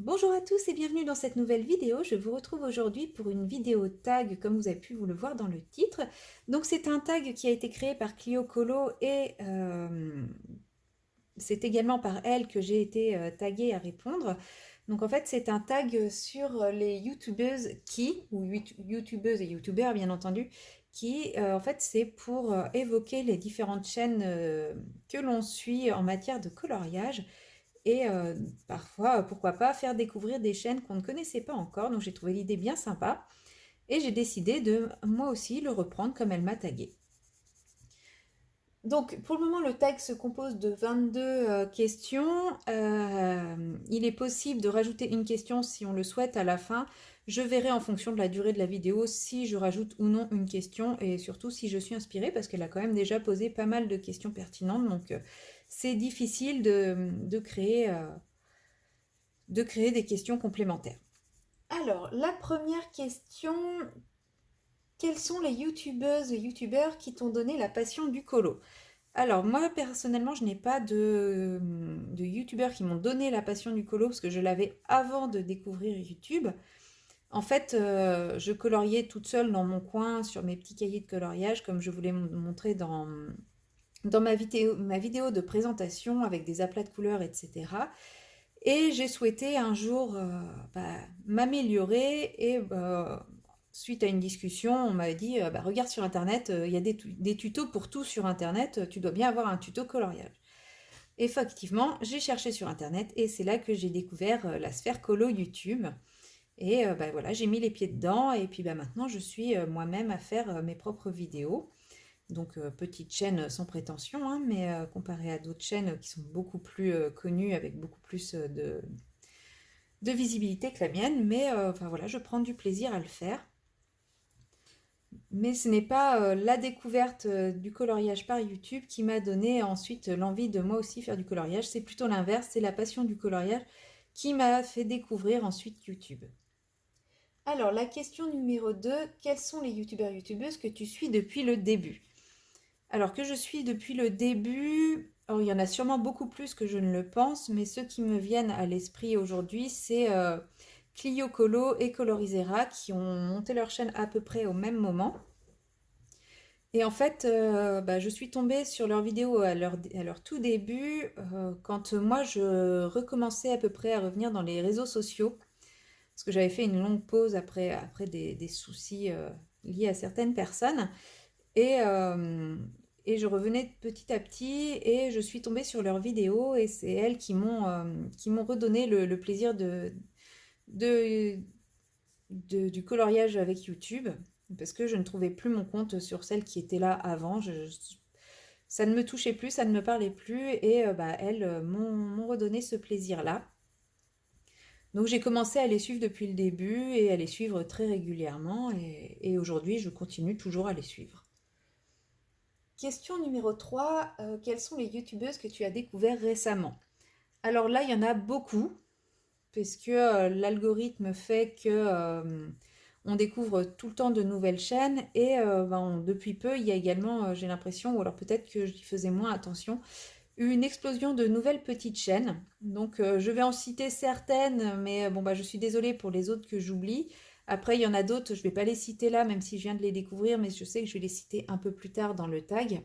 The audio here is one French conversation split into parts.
Bonjour à tous et bienvenue dans cette nouvelle vidéo. Je vous retrouve aujourd'hui pour une vidéo tag comme vous avez pu vous le voir dans le titre. Donc c'est un tag qui a été créé par Clio Colo et c'est également par elle que j'ai été taguée à répondre. Donc en fait c'est un tag sur les youtubeuses ou youtubeuses et youtubeurs bien entendu, qui en fait c'est pour évoquer les différentes chaînes que l'on suit en matière de coloriage. Et parfois, pourquoi pas, faire découvrir des chaînes qu'on ne connaissait pas encore. Donc j'ai trouvé l'idée bien sympa et j'ai décidé de moi aussi le reprendre comme elle m'a tagué. Donc pour le moment, le tag se compose de 22 questions. Il est possible de rajouter une question si on le souhaite à la fin. Je verrai en fonction de la durée de la vidéo si je rajoute ou non une question et surtout si je suis inspirée parce qu'elle a quand même déjà posé pas mal de questions pertinentes. Donc c'est difficile de créer des questions complémentaires. Alors, la première question, quelles sont les youtubeuses et youtubeurs qui t'ont donné la passion du colo? Alors, moi, personnellement, je n'ai pas de youtubeurs qui m'ont donné la passion du colo parce que je l'avais avant de découvrir YouTube. En fait, je coloriais toute seule dans mon coin sur mes petits cahiers de coloriage, comme je voulais montrer dans ma vidéo de présentation avec des aplats de couleurs, etc. Et j'ai souhaité un jour m'améliorer et suite à une discussion, on m'a dit regarde sur internet, il y a des tutos pour tout sur internet, tu dois bien avoir un tuto coloriage. Effectivement, j'ai cherché sur internet et c'est là que j'ai découvert la sphère colo YouTube. Et voilà, j'ai mis les pieds dedans et puis maintenant je suis moi-même à faire mes propres vidéos. Donc petite chaîne sans prétention, hein, mais comparée à d'autres chaînes qui sont beaucoup plus connues avec beaucoup plus de visibilité que la mienne, mais enfin voilà, je prends du plaisir à le faire. Mais ce n'est pas la découverte du coloriage par YouTube qui m'a donné ensuite l'envie de moi aussi faire du coloriage, c'est plutôt l'inverse, c'est la passion du coloriage qui m'a fait découvrir ensuite YouTube. Alors la question numéro 2, quels sont les youtubeurs youtubeuses que tu suis depuis le début? Alors que je suis depuis le début, alors il y en a sûrement beaucoup plus que je ne le pense, mais ceux qui me viennent à l'esprit aujourd'hui, c'est Clio Colo et Colorisera qui ont monté leur chaîne à peu près au même moment. Et en fait, je suis tombée sur leurs vidéos à leur tout début, quand moi je recommençais à peu près à revenir dans les réseaux sociaux, parce que j'avais fait une longue pause après des soucis liés à certaines personnes. Et, et je revenais petit à petit et je suis tombée sur leurs vidéos et c'est elles qui m'ont redonné le plaisir de, du coloriage avec YouTube parce que je ne trouvais plus mon compte sur celle qui était là avant. Ça ne me touchait plus, ça ne me parlait plus et elles m'ont redonné ce plaisir-là. Donc j'ai commencé à les suivre depuis le début et à les suivre très régulièrement et aujourd'hui je continue toujours à les suivre. Question numéro 3, quelles sont les youtubeuses que tu as découvert récemment? Alors là, il y en a beaucoup, puisque l'algorithme fait que on découvre tout le temps de nouvelles chaînes et depuis peu, il y a également, j'ai l'impression, ou alors peut-être que j'y faisais moins attention, une explosion de nouvelles petites chaînes. Donc je vais en citer certaines, mais je suis désolée pour les autres que j'oublie. Après, il y en a d'autres, je ne vais pas les citer là, même si je viens de les découvrir, mais je sais que je vais les citer un peu plus tard dans le tag.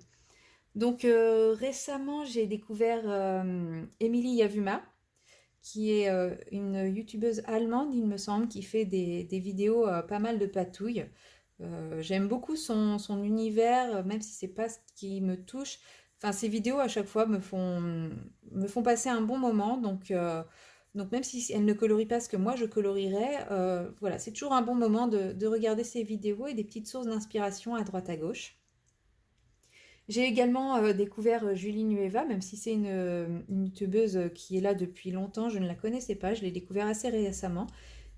Donc récemment, j'ai découvert Émilie Yavuma, qui est une youtubeuse allemande, il me semble, qui fait des vidéos pas mal de patouilles. J'aime beaucoup son univers, même si c'est pas ce qui me touche. Enfin, ses vidéos à chaque fois me font passer un bon moment. Donc même si elle ne colorie pas ce que moi je colorierais, voilà, c'est toujours un bon moment de regarder ses vidéos et des petites sources d'inspiration à droite à gauche. J'ai également découvert Julie Nueva, même si c'est une youtubeuse qui est là depuis longtemps, je ne la connaissais pas, je l'ai découvert assez récemment.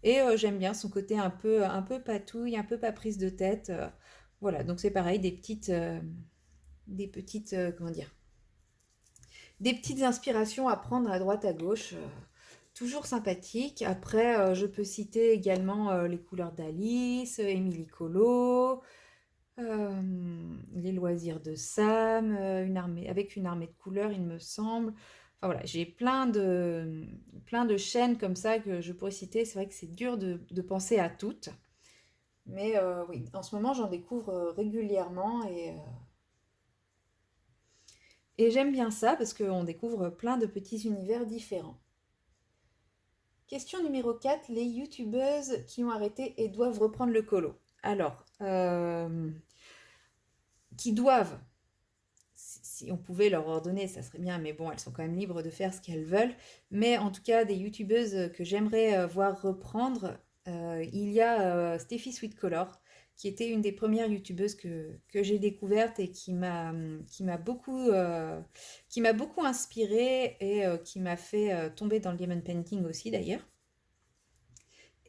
Et j'aime bien son côté un peu patouille, un peu pas prise de tête. Voilà, donc c'est pareil, comment dire, des petites inspirations à prendre à droite à gauche, toujours sympathique. Après, je peux citer également les couleurs d'Alice, Émilie Colo, les loisirs de Sam, avec une armée de couleurs, il me semble. Enfin voilà, j'ai plein de chaînes comme ça que je pourrais citer. C'est vrai que c'est dur de penser à toutes. Mais oui, en ce moment, j'en découvre régulièrement et j'aime bien ça parce qu'on découvre plein de petits univers différents. Question numéro 4, les youtubeuses qui ont arrêté et doivent reprendre le colo. Alors, qui doivent, si on pouvait leur ordonner, ça serait bien, mais bon, elles sont quand même libres de faire ce qu'elles veulent. Mais en tout cas, des youtubeuses que j'aimerais voir reprendre, il y a Steffi Sweetcolor, qui était une des premières youtubeuses que j'ai découvertes et qui m'a beaucoup inspirée et qui m'a fait tomber dans le diamond painting aussi d'ailleurs.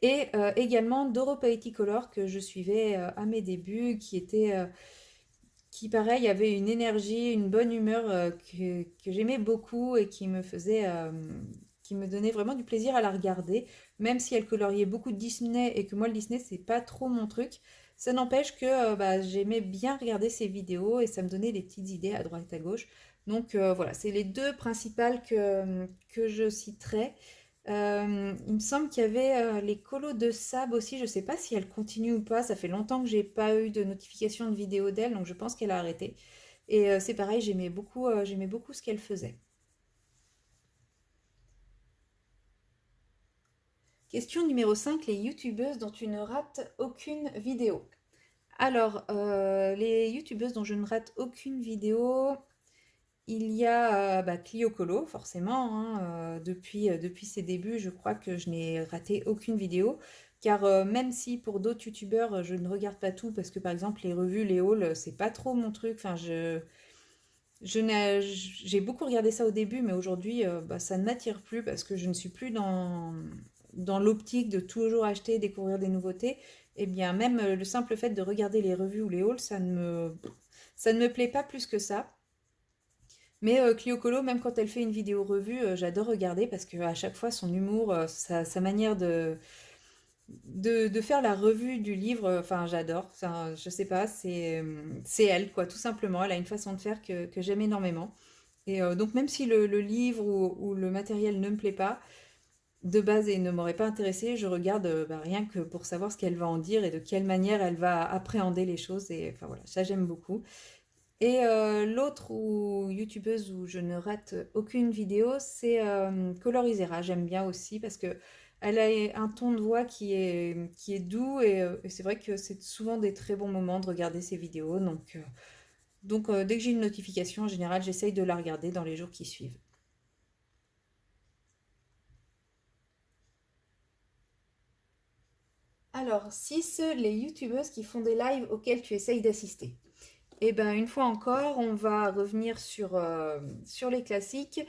Et également Doro Color que je suivais à mes débuts, qui pareil avait une énergie, une bonne humeur que j'aimais beaucoup et qui me donnait vraiment du plaisir à la regarder, même si elle coloriait beaucoup de Disney et que moi le Disney c'est pas trop mon truc. Ça n'empêche que bah, j'aimais bien regarder ses vidéos et ça me donnait des petites idées à droite à gauche. Donc voilà, c'est les deux principales que je citerai. Il me semble qu'il y avait les colos de Sab aussi, je sais pas si elle continue ou pas, ça fait longtemps que j'ai pas eu de notification de vidéo d'elle, donc je pense qu'elle a arrêté. Et c'est pareil, j'aimais beaucoup ce qu'elle faisait. Question numéro 5, les youtubeuses dont tu ne rates aucune vidéo. Alors, les youtubeuses dont je ne rate aucune vidéo, il y a bah, Clio Colo, forcément, hein, depuis ses débuts, je crois que je n'ai raté aucune vidéo. Car même si pour d'autres youtubeurs, je ne regarde pas tout, parce que par exemple, les revues, les hauls, c'est pas trop mon truc. Enfin, j'ai beaucoup regardé ça au début, mais aujourd'hui, bah, ça ne m'attire plus parce que je ne suis plus dans l'optique de toujours acheter, découvrir des nouveautés. Et bien, même le simple fait de regarder les revues ou les hauls, ça ne me plaît pas plus que ça. Mais Clio Colo, même quand elle fait une vidéo revue, j'adore regarder parce que à chaque fois, son humour, sa manière de faire la revue du livre, enfin, j'adore. Enfin, je sais pas, c'est elle, quoi, tout simplement. Elle a une façon de faire que j'aime énormément. Et donc, même si le livre ou le matériel ne me plaît pas, de base et ne m'aurait pas intéressé, je regarde bah, rien que pour savoir ce qu'elle va en dire et de quelle manière elle va appréhender les choses. Et enfin voilà, ça j'aime beaucoup. Et l'autre youtubeuse où je ne rate aucune vidéo, c'est Colorisera. J'aime bien aussi parce que elle a un ton de voix qui est doux et c'est vrai que c'est souvent des très bons moments de regarder ses vidéos. Donc dès que j'ai une notification, en général, j'essaye de la regarder dans les jours qui suivent. Alors, 6, les youtubeuses qui font des lives auxquels tu essayes d'assister. Et ben une fois encore, on va revenir sur les classiques.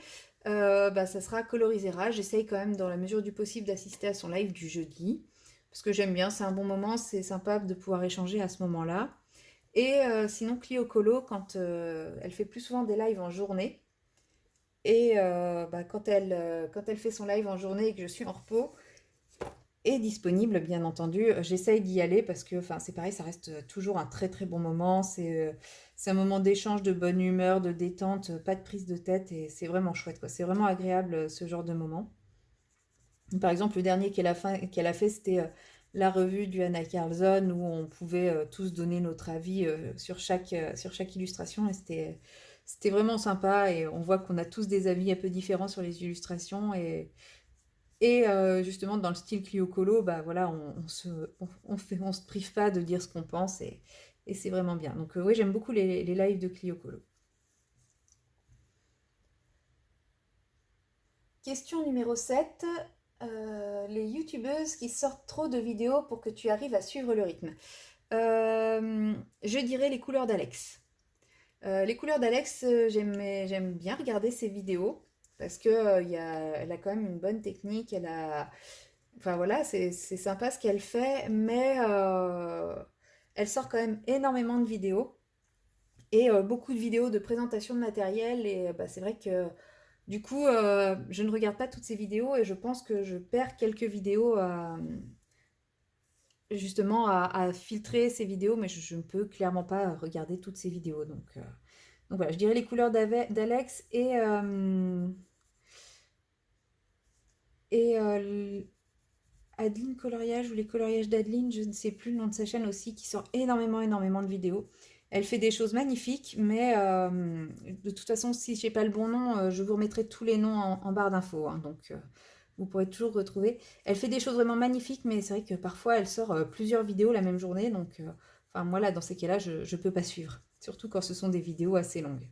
Bah, ça sera Colorisera. J'essaye quand même dans la mesure du possible d'assister à son live du jeudi. Parce que j'aime bien, c'est un bon moment, c'est sympa de pouvoir échanger à ce moment-là. Et sinon Clio Colo, quand elle fait plus souvent des lives en journée. Et bah, quand elle fait son live en journée et que je suis en repos, est disponible, bien entendu. J'essaye d'y aller parce que enfin, c'est pareil, ça reste toujours un très très bon moment. C'est un moment d'échange, de bonne humeur, de détente, pas de prise de tête et c'est vraiment chouette, quoi. C'est vraiment agréable ce genre de moment. Par exemple, le dernier qu'elle a fait, c'était la revue du Anna Carlson où on pouvait tous donner notre avis sur chaque illustration et c'était vraiment sympa et on voit qu'on a tous des avis un peu différents sur les illustrations et justement, dans le style Clio Colo, bah voilà, on se prive pas de dire ce qu'on pense et c'est vraiment bien. Donc oui, j'aime beaucoup les lives de Clio Colo. Question numéro 7. Les youtubeuses qui sortent trop de vidéos pour que tu arrives à suivre le rythme. Je dirais les couleurs d'Alex. Les couleurs d'Alex, j'aime bien regarder ses vidéos parce que elle a quand même une bonne technique, enfin voilà, c'est sympa ce qu'elle fait, mais elle sort quand même énormément de vidéos et beaucoup de vidéos de présentation de matériel. Et bah, c'est vrai que du coup, je ne regarde pas toutes ces vidéos et je pense que je perds quelques vidéos justement à filtrer ces vidéos, mais je ne peux clairement pas regarder toutes ces vidéos. Donc voilà, je dirais les couleurs d'Alex et Et Adeline Coloriage ou les coloriages d'Adeline, je ne sais plus le nom de sa chaîne aussi, qui sort énormément de vidéos. Elle fait des choses magnifiques, mais de toute façon, si je n'ai pas le bon nom, je vous remettrai tous les noms en barre d'infos, hein, donc vous pourrez toujours retrouver. Elle fait des choses vraiment magnifiques, mais c'est vrai que parfois elle sort plusieurs vidéos la même journée, donc enfin moi là, dans ces cas-là, je ne peux pas suivre, surtout quand ce sont des vidéos assez longues.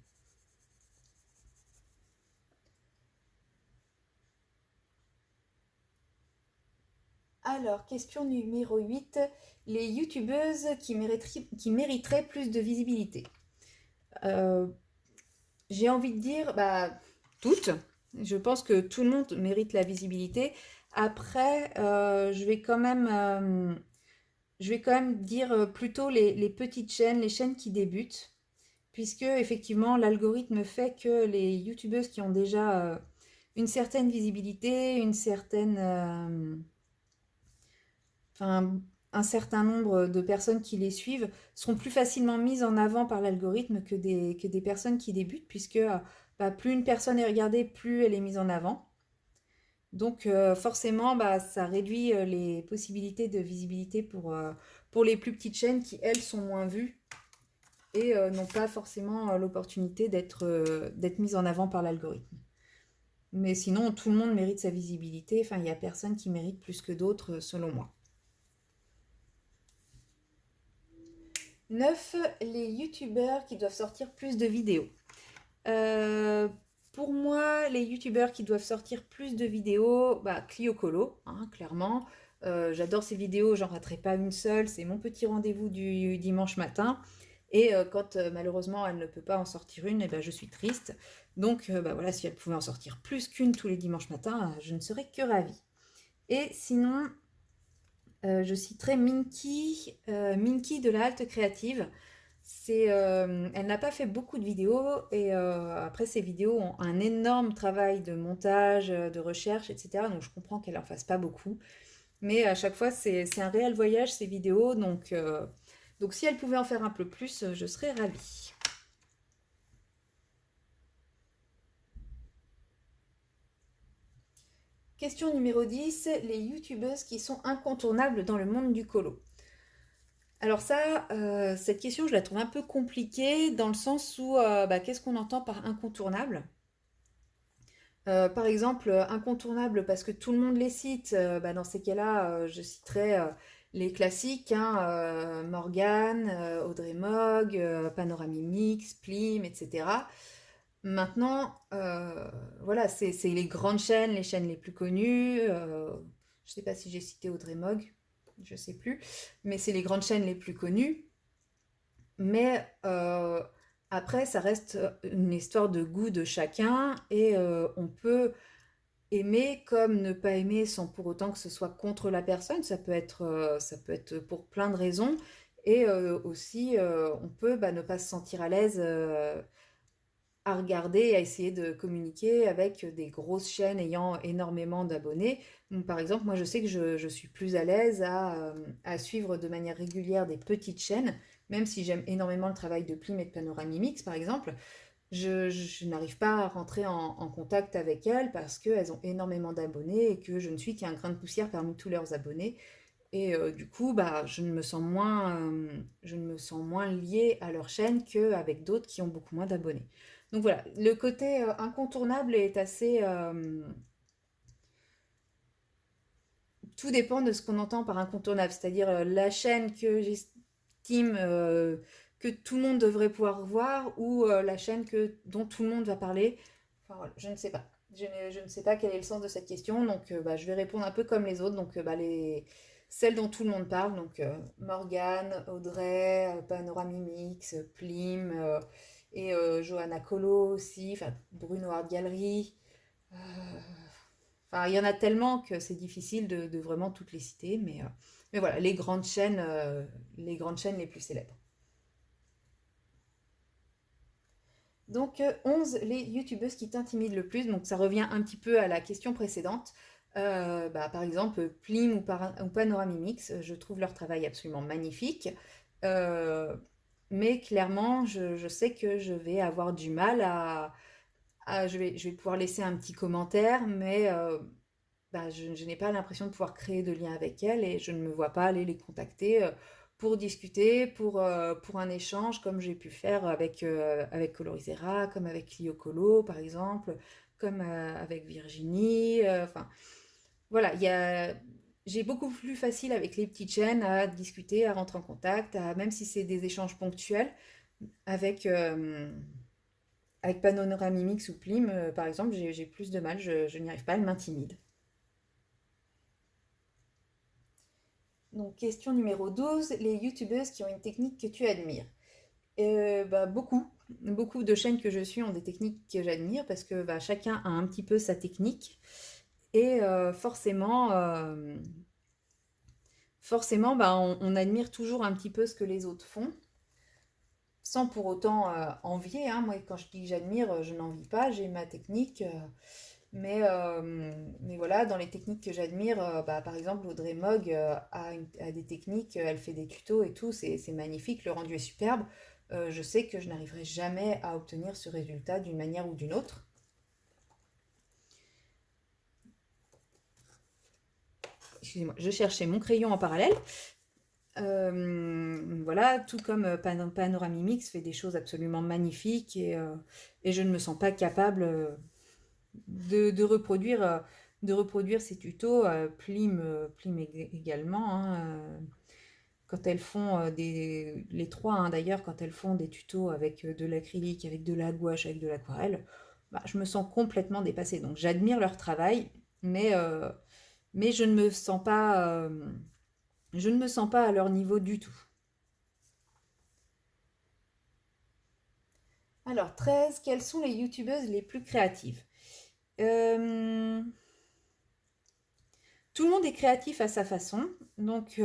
Alors, question numéro 8, les youtubeuses qui mériteraient plus de visibilité. Euh, j'ai envie de dire, bah, toutes. Je pense que tout le monde mérite la visibilité. Après, je vais quand même dire plutôt les petites chaînes, les chaînes qui débutent, puisque effectivement, l'algorithme fait que les youtubeuses qui ont déjà une certaine visibilité, enfin, un certain nombre de personnes qui les suivent seront plus facilement mises en avant par l'algorithme que des personnes qui débutent, puisque bah, plus une personne est regardée, plus elle est mise en avant. Donc forcément, bah, ça réduit les possibilités de visibilité pour les plus petites chaînes qui, elles, sont moins vues et n'ont pas forcément l'opportunité d'être mises en avant par l'algorithme. Mais sinon, tout le monde mérite sa visibilité. Enfin, il n'y a personne qui mérite plus que d'autres, selon moi. 9, les youtubeurs qui doivent sortir plus de vidéos. Euh, pour moi, les youtubeurs qui doivent sortir plus de vidéos, bah, Clio Colo, hein, clairement. J'adore ces vidéos, j'en raterai pas une seule. C'est mon petit rendez-vous du dimanche matin. Et quand malheureusement elle ne peut pas en sortir une, eh ben, je suis triste. Donc bah, voilà, si elle pouvait en sortir plus qu'une tous les dimanches matins, je ne serais que ravie. Et sinon, je citerai Minky de la Halte Créative. Elle n'a pas fait beaucoup de vidéos et après ses vidéos ont un énorme travail de montage, de recherche, etc. Donc je comprends qu'elle en fasse pas beaucoup. Mais à chaque fois, c'est un réel voyage ces vidéos. Donc si elle pouvait en faire un peu plus, je serais ravie. Question numéro 10, les youtubeuses qui sont incontournables dans le monde du colo. Alors ça, cette question, je la trouve un peu compliquée dans le sens où, bah, qu'est-ce qu'on entend par incontournable? Par exemple, incontournable parce que tout le monde les cite, bah, dans ces cas-là, je citerai les classiques, hein, Morgane, Audrey Mogg, Panoramimix, Plim, etc. Maintenant, voilà, c'est les grandes chaînes, les chaînes les plus connues. Je ne sais pas si j'ai cité Audrey Mogg, je ne sais plus, mais c'est les grandes chaînes les plus connues. Mais après, ça reste une histoire de goût de chacun et on peut aimer comme ne pas aimer sans pour autant que ce soit contre la personne. Ça peut être pour plein de raisons. Et aussi, on peut bah, ne pas se sentir à l'aise à regarder et à essayer de communiquer avec des grosses chaînes ayant énormément d'abonnés. Donc, par exemple, moi je sais que je suis plus à l'aise à suivre de manière régulière des petites chaînes, même si j'aime énormément le travail de Plim et de Panoramimix, par exemple. Je n'arrive pas à rentrer en contact avec elles parce qu'elles ont énormément d'abonnés et que je ne suis qu'un grain de poussière parmi tous leurs abonnés. Et du coup, bah, je ne me sens moins liée à leur chaîne qu'avec d'autres qui ont beaucoup moins d'abonnés. Donc voilà, le côté incontournable est assez... tout dépend de ce qu'on entend par incontournable, c'est-à-dire la chaîne que j'estime que tout le monde devrait pouvoir voir ou la chaîne dont tout le monde va parler. Enfin voilà, je ne sais pas. Je ne sais pas quel est le sens de cette question, donc bah, je vais répondre un peu comme les autres, donc bah, celles dont tout le monde parle, donc Morgane, Audrey, Panoramimix, Plim, et Johanna Colo aussi, enfin Bruno Art Gallery. euh, Enfin, il y en a tellement que c'est difficile de vraiment toutes les citer, mais voilà, les grandes chaînes les plus célèbres. Donc 11, les youtubeuses qui t'intimident le plus. Donc ça revient un petit peu à la question précédente. Bah, par exemple, Plim ou Panoramimix, je trouve leur travail absolument magnifique. Euh, mais clairement, je sais que je vais avoir du mal je vais pouvoir laisser un petit commentaire, mais je n'ai pas l'impression de pouvoir créer de lien avec elles et je ne me vois pas aller les contacter pour discuter, pour un échange comme j'ai pu faire avec Colorisera, comme avec Clio Colo par exemple, comme avec Virginie. Enfin, voilà, j'ai beaucoup plus facile avec les petites chaînes à discuter, à rentrer en contact, même si c'est des échanges ponctuels, avec, avec Panoramimix ou Plim, par exemple, j'ai plus de mal, je n'y arrive pas, elle m'intimide. Donc, question numéro 12, les youtubeuses qui ont une technique que tu admires. Beaucoup. Beaucoup de chaînes que je suis ont des techniques que j'admire parce que chacun a un petit peu sa technique. Et forcément on admire toujours un petit peu ce que les autres font, sans pour autant envier. Hein. Moi, quand je dis que j'admire, je n'envie pas, j'ai ma technique. Mais voilà, dans les techniques que j'admire, par exemple, Audrey Mogg a des techniques, elle fait des tutos et tout, c'est magnifique, le rendu est superbe. Je sais que je n'arriverai jamais à obtenir ce résultat d'une manière ou d'une autre. Excusez-moi, je cherchais mon crayon en parallèle. Voilà, tout comme Panoramimix fait des choses absolument magnifiques et je ne me sens pas capable de reproduire ces tutos. Plim également. Hein, quand elles font les trois d'ailleurs, quand elles font des tutos avec de l'acrylique, avec de la gouache, avec de l'aquarelle, je me sens complètement dépassée. Donc j'admire leur travail, mais je ne me sens pas à leur niveau du tout. Alors, 13, quelles sont les youtubeuses les plus créatives? Euh, Tout le monde est créatif à sa façon. Donc,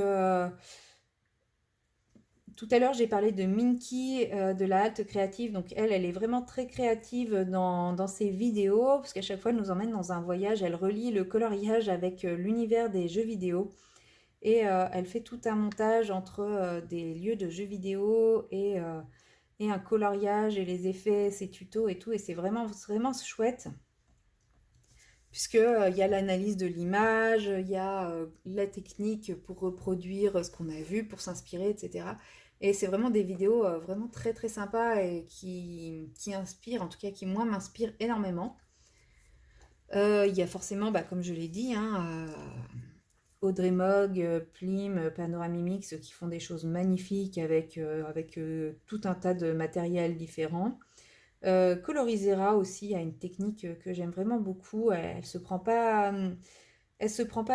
tout à l'heure, j'ai parlé de Minky de la halte créative. Donc, elle est vraiment très créative dans ses vidéos, parce qu'à chaque fois, elle nous emmène dans un voyage. Elle relie le coloriage avec l'univers des jeux vidéo. Et elle fait tout un montage entre des lieux de jeux vidéo et un coloriage et les effets, ses tutos et tout. Et c'est vraiment, vraiment chouette. Puisque il y a l'analyse de l'image, il y a la technique pour reproduire ce qu'on a vu, pour s'inspirer, etc. Et c'est vraiment des vidéos vraiment très très sympas et qui inspirent, en tout cas qui moi m'inspirent énormément. Il y a forcément, comme je l'ai dit, hein, Audrey Mogg, Plim, Panoramimix qui font des choses magnifiques avec tout un tas de matériel différent. Colorisera aussi a une technique que j'aime vraiment beaucoup. Elle se prend pas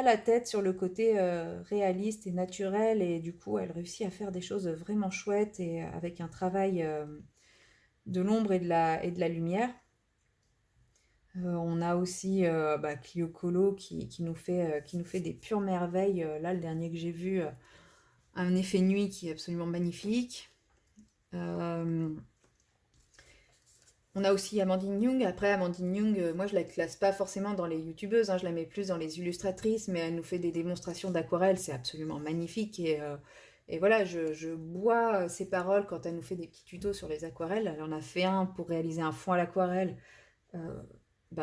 la tête sur le côté réaliste et naturel et du coup elle réussit à faire des choses vraiment chouettes et avec un travail de l'ombre et de la lumière. On a aussi Clio Colo qui nous fait des pures merveilles. Là, le dernier que j'ai vu, un effet nuit qui est absolument magnifique. Euh, On a aussi Amandine Young. Après, Amandine Young, moi je la classe pas forcément dans les youtubeuses, hein, je la mets plus dans les illustratrices, mais elle nous fait des démonstrations d'aquarelle, c'est absolument magnifique. Et voilà, je bois ses paroles quand elle nous fait des petits tutos sur les aquarelles. Elle en a fait un pour réaliser un fond à l'aquarelle. Euh,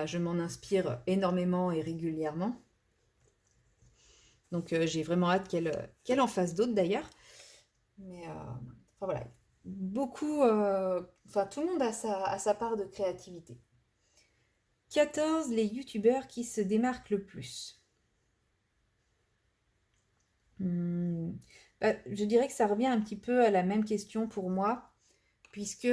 je m'en inspire énormément et régulièrement. Donc j'ai vraiment hâte qu'elle en fasse d'autres d'ailleurs. Mais enfin voilà, tout le monde a sa part de créativité. 14, les youtubeurs qui se démarquent le plus. Je dirais que ça revient un petit peu à la même question pour moi, puisque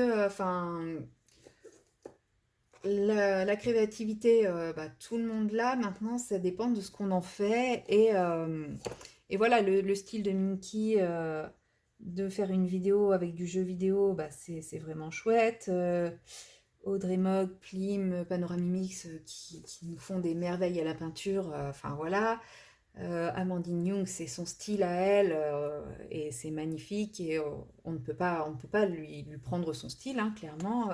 la créativité, tout le monde l'a. Maintenant, ça dépend de ce qu'on en fait. Et voilà, le style de Minky, de faire une vidéo avec du jeu vidéo, c'est vraiment chouette. Audrey Mogg, Plim, Panoramimix qui nous font des merveilles à la peinture. Enfin voilà. Amandine Young, c'est son style à elle et c'est magnifique et on ne peut pas lui prendre son style, hein, clairement.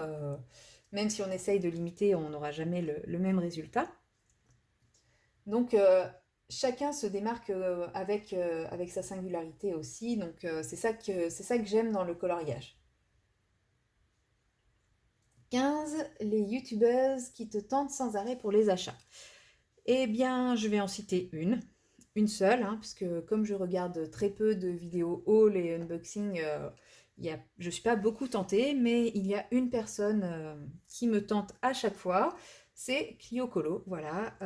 Même si on essaye de l'imiter, on n'aura jamais le même résultat. Donc chacun se démarque avec sa singularité aussi. Donc c'est ça que j'aime dans le coloriage. 15, les youtubeuses qui te tentent sans arrêt pour les achats. Eh bien, je vais en citer une seule, hein, parce que comme je regarde très peu de vidéos haul et unboxing, je ne suis pas beaucoup tentée, mais il y a une personne qui me tente à chaque fois, c'est Clio Colo, voilà.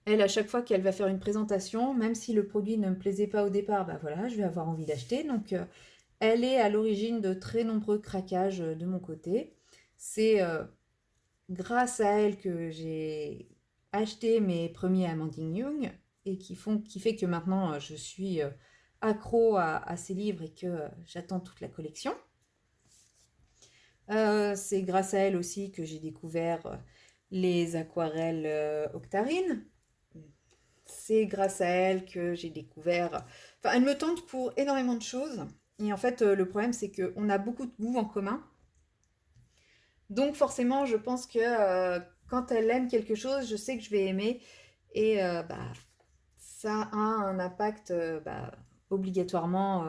Elle, à chaque fois qu'elle va faire une présentation, même si le produit ne me plaisait pas au départ, bah voilà, je vais avoir envie d'acheter. Donc, elle est à l'origine de très nombreux craquages de mon côté. C'est grâce à elle que j'ai acheté mes premiers Amandine Young et qui fait que maintenant je suis accro à ces livres et que j'attends toute la collection. C'est grâce à elle aussi que j'ai découvert les aquarelles Octarine. C'est grâce à elle que j'ai découvert... Enfin, elle me tente pour énormément de choses. Et en fait, le problème, c'est qu'on a beaucoup de goûts en commun. Donc forcément, je pense que quand elle aime quelque chose, je sais que je vais aimer. Et bah, ça a un impact obligatoirement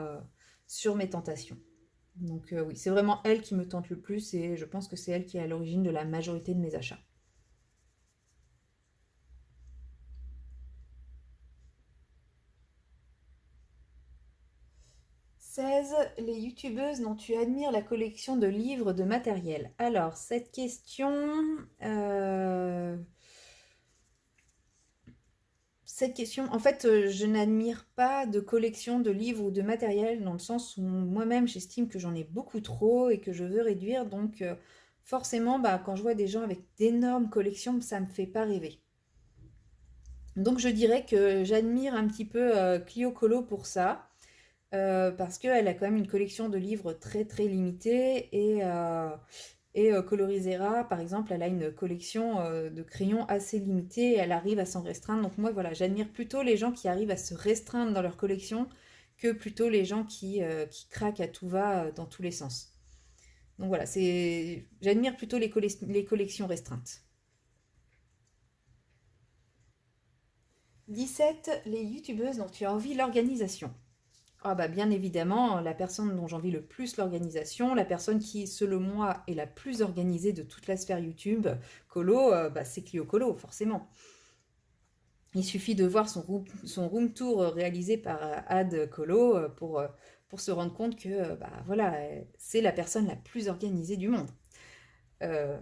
sur mes tentations. Donc oui, c'est vraiment elle qui me tente le plus et je pense que c'est elle qui est à l'origine de la majorité de mes achats. 16. Les youtubeuses dont tu admires la collection de livres de matériel. Alors, cette question... euh, Cette question, en fait, je n'admire pas de collection de livres ou de matériel dans le sens où moi-même j'estime que j'en ai beaucoup trop et que je veux réduire. Donc, forcément, bah, quand je vois des gens avec d'énormes collections, ça me fait pas rêver. Donc, je dirais que j'admire un petit peu Clio Colo pour ça. Parce qu'elle a quand même une collection de livres très très limitée et Colorisera, par exemple, elle a une collection de crayons assez limitée et elle arrive à s'en restreindre. Donc moi, voilà, j'admire plutôt les gens qui arrivent à se restreindre dans leur collection que plutôt les gens qui craquent à tout va dans tous les sens. Donc voilà, j'admire plutôt les collections restreintes. 17. Les youtubeuses dont tu as envie l'organisation. Ah bah bien évidemment, la personne dont j'envie le plus l'organisation, la personne qui, selon moi, est la plus organisée de toute la sphère YouTube, Colo, bah, c'est Clio Colo, forcément. Il suffit de voir son room tour réalisé par Ad Colo pour se rendre compte que bah, voilà, c'est la personne la plus organisée du monde. Euh,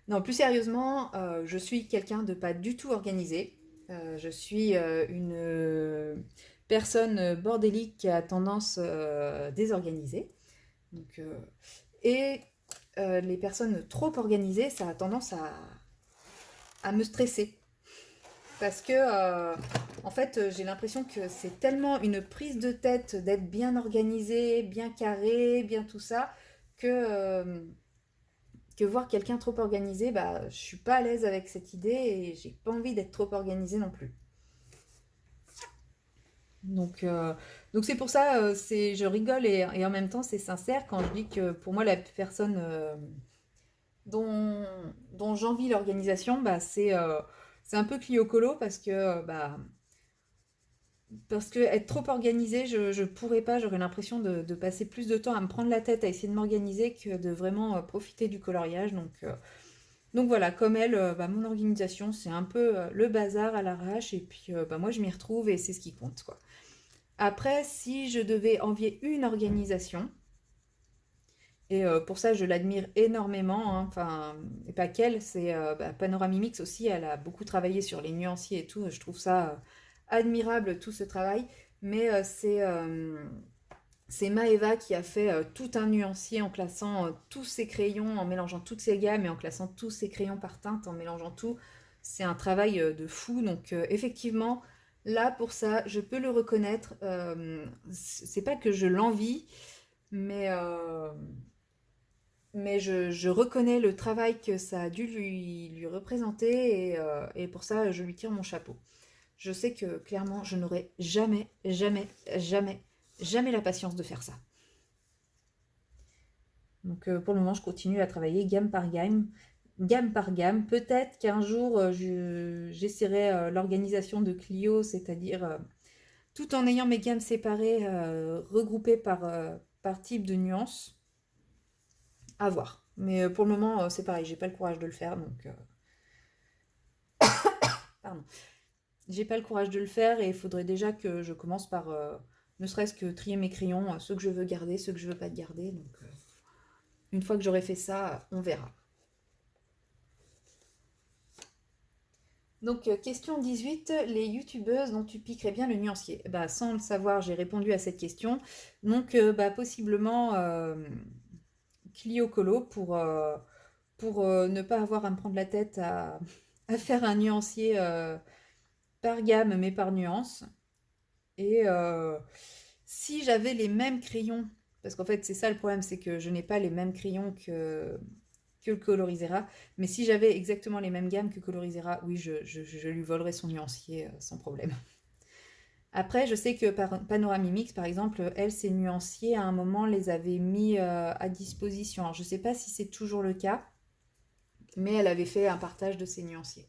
non, plus sérieusement, je suis quelqu'un de pas du tout organisé. Je suis une personne bordélique qui a tendance désorganisée. Donc, et les personnes trop organisées, ça a tendance à me stresser. Parce que, en fait, j'ai l'impression que c'est tellement une prise de tête d'être bien organisé, bien carré, bien tout ça, que voir quelqu'un trop organisé, bah, je suis pas à l'aise avec cette idée et j'ai pas envie d'être trop organisée non plus. Donc, euh, donc c'est pour ça, je rigole et en même temps c'est sincère quand je dis que pour moi la personne dont, dont j'envie l'organisation, bah, c'est un peu Clio Colo parce que être trop organisée, je pourrais pas, j'aurais l'impression de passer plus de temps à me prendre la tête à essayer de m'organiser que de vraiment profiter du coloriage. Donc voilà, comme elle, bah, mon organisation, c'est un peu le bazar à l'arrache, et puis bah, moi je m'y retrouve et c'est ce qui compte, quoi. Après, si je devais envier une organisation, et pour ça je l'admire énormément, hein, enfin, et pas qu'elle, c'est bah, Panoramimix aussi, elle a beaucoup travaillé sur les nuanciers et tout, je trouve ça admirable tout ce travail, mais c'est Maeva qui a fait tout un nuancier en classant tous ses crayons, en mélangeant toutes ses gammes et en classant tous ses crayons par teinte, en mélangeant tout. C'est un travail de fou. Donc effectivement, là pour ça, je peux le reconnaître. C'est pas que je l'envie, mais, euh, mais je reconnais le travail que ça a dû lui représenter et pour ça, je lui tire mon chapeau. Je sais que clairement, je n'aurais jamais, jamais, jamais, jamais la patience de faire ça. Donc pour le moment, je continue à travailler gamme par gamme, gamme par gamme. Peut-être qu'un jour, j'essaierai l'organisation de Clio, c'est-à-dire tout en ayant mes gammes séparées, regroupées par type de nuance. À voir. Mais pour le moment, c'est pareil, j'ai pas le courage de le faire. pardon. J'ai pas le courage de le faire et il faudrait déjà que je commence par ne serait-ce que trier mes crayons, ceux que je veux garder, ceux que je veux pas garder. Donc, une fois que j'aurai fait ça, on verra. Donc, question 18, les youtubeuses dont tu piquerais bien le nuancier. Bah, sans le savoir, j'ai répondu à cette question. Donc, bah, possiblement Clio Colo pour ne pas avoir à me prendre la tête à faire un nuancier par gamme mais par nuance. Et si j'avais les mêmes crayons, parce qu'en fait c'est ça le problème, c'est que je n'ai pas les mêmes crayons que le Colorisera, mais si j'avais exactement les mêmes gammes que Colorisera, oui, je lui volerais son nuancier sans problème. Après, je sais que Panoramimix, par exemple, elle, ses nuanciers, à un moment, les avait mis à disposition. Alors, je ne sais pas si c'est toujours le cas, mais elle avait fait un partage de ses nuanciers.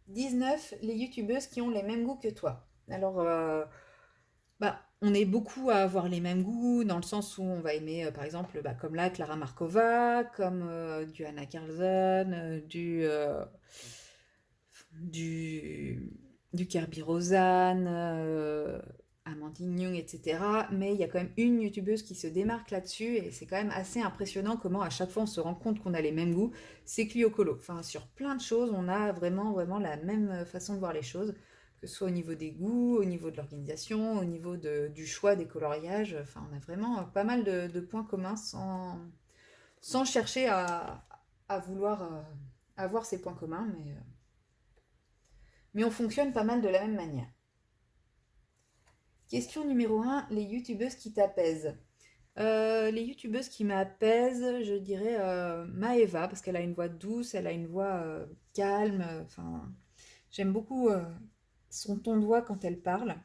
19, les youtubeuses qui ont les mêmes goûts que toi. Alors, bah, on est beaucoup à avoir les mêmes goûts, dans le sens où on va aimer, par exemple, bah, comme là, Clara Markova, comme du Anna Carlson, du, du Kirby Rosanne, Amandine Young, etc. Mais il y a quand même une youtubeuse qui se démarque là-dessus et c'est quand même assez impressionnant comment à chaque fois on se rend compte qu'on a les mêmes goûts. C'est Clio Colo. Enfin, sur plein de choses, on a vraiment, vraiment la même façon de voir les choses, que ce soit au niveau des goûts, au niveau de l'organisation, au niveau du choix des coloriages. Enfin, on a vraiment pas mal de points communs sans chercher à vouloir avoir ces points communs, mais on fonctionne pas mal de la même manière. Question numéro 1, les youtubeuses qui t'apaisent. Les youtubeuses qui m'apaisent, je dirais Maeva, parce qu'elle a une voix douce, elle a une voix calme. Enfin, j'aime beaucoup son ton de voix quand elle parle.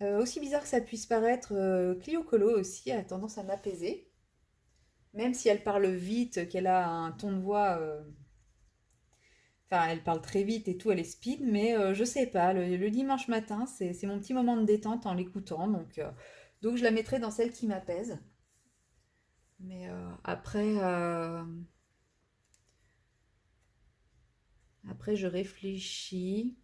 Aussi bizarre que ça puisse paraître, Clio Colo aussi a tendance à m'apaiser. Même si elle parle vite, qu'elle a un ton de voix enfin, elle parle très vite et tout, elle est speed, mais je sais pas, le dimanche matin, c'est mon petit moment de détente en l'écoutant, donc je la mettrai dans celle qui m'apaise. Mais après, je réfléchis.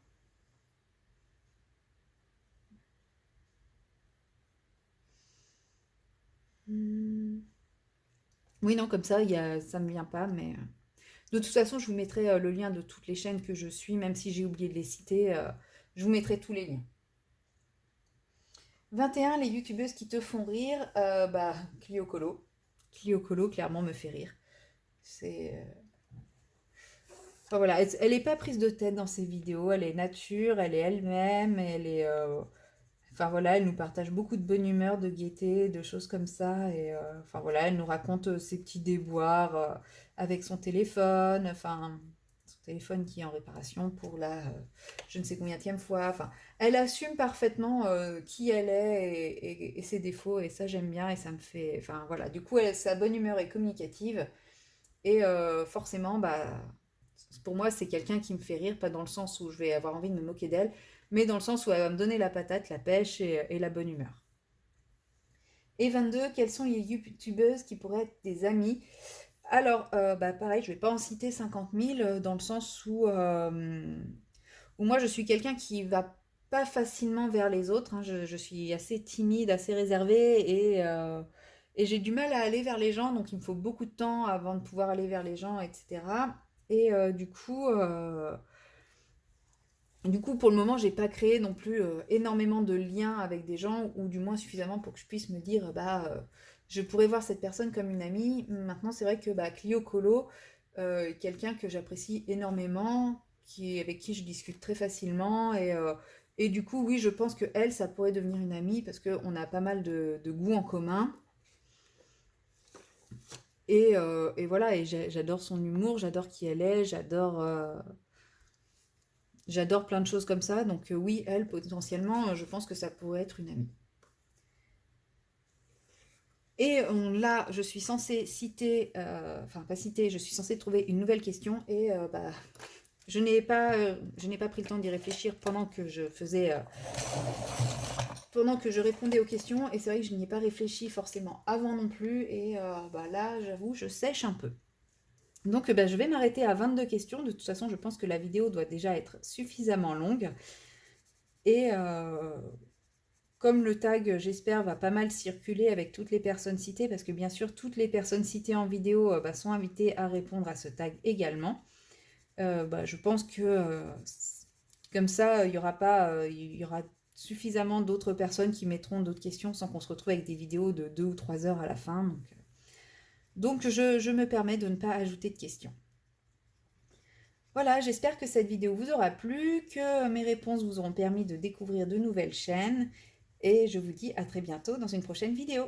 Hmm. Oui, non, comme ça, ça me vient pas, mais de toute façon, je vous mettrai le lien de toutes les chaînes que je suis, même si j'ai oublié de les citer, je vous mettrai tous les liens. 21, les youtubeuses qui te font rire, bah, Clio Colo. Clio Colo, clairement, me fait rire. C'est. Enfin, voilà, elle n'est pas prise de tête dans ses vidéos, elle est nature, elle est elle-même, elle est. Enfin voilà, elle nous partage beaucoup de bonne humeur, de gaieté, de choses comme ça. Et enfin voilà, elle nous raconte ses petits déboires avec son téléphone, enfin son téléphone qui est en réparation pour la je ne sais combienième fois. Enfin, elle assume parfaitement qui elle est et ses défauts et ça j'aime bien et ça me fait. Enfin voilà, du coup sa bonne humeur est communicative et forcément bah pour moi, c'est quelqu'un qui me fait rire, pas dans le sens où je vais avoir envie de me moquer d'elle, mais dans le sens où elle va me donner la patate, la pêche et la bonne humeur. Et 22, quelles sont les youtubeuses qui pourraient être des amies? Alors, bah pareil, je vais pas en citer 50 000 dans le sens où moi je suis quelqu'un qui va pas facilement vers les autres. Hein. Je suis assez timide, assez réservée et j'ai du mal à aller vers les gens, donc il me faut beaucoup de temps avant de pouvoir aller vers les gens, etc. Et du coup, pour le moment, j'ai pas créé non plus énormément de liens avec des gens, ou du moins suffisamment pour que je puisse me dire, je pourrais voir cette personne comme une amie. Maintenant, c'est vrai que bah, Clio Colo, quelqu'un que j'apprécie énormément, avec qui je discute très facilement, et du coup, oui, je pense que elle, ça pourrait devenir une amie parce qu'on a pas mal de goûts en commun. Et voilà, et j'adore son humour, j'adore qui elle est, j'adore plein de choses comme ça, donc oui, elle, potentiellement, je pense que ça pourrait être une amie. Et là, je suis censée citer, enfin pas citer, je suis censée trouver une nouvelle question et bah, je n'ai pas pris le temps d'y réfléchir pendant que je répondais aux questions et c'est vrai que je n'y ai pas réfléchi forcément avant non plus et bah là, j'avoue, je sèche un peu. Donc je vais m'arrêter à 22 questions. De toute façon, je pense que la vidéo doit déjà être suffisamment longue. Et comme le tag, j'espère, va pas mal circuler avec toutes les personnes citées, parce que bien sûr, toutes les personnes citées en vidéo sont invitées à répondre à ce tag également. Je pense que comme ça, il y aura suffisamment d'autres personnes qui mettront d'autres questions sans qu'on se retrouve avec des vidéos de 2 ou 3 heures à la fin. Donc je me permets de ne pas ajouter de questions. Voilà, j'espère que cette vidéo vous aura plu, que mes réponses vous auront permis de découvrir de nouvelles chaînes et je vous dis à très bientôt dans une prochaine vidéo.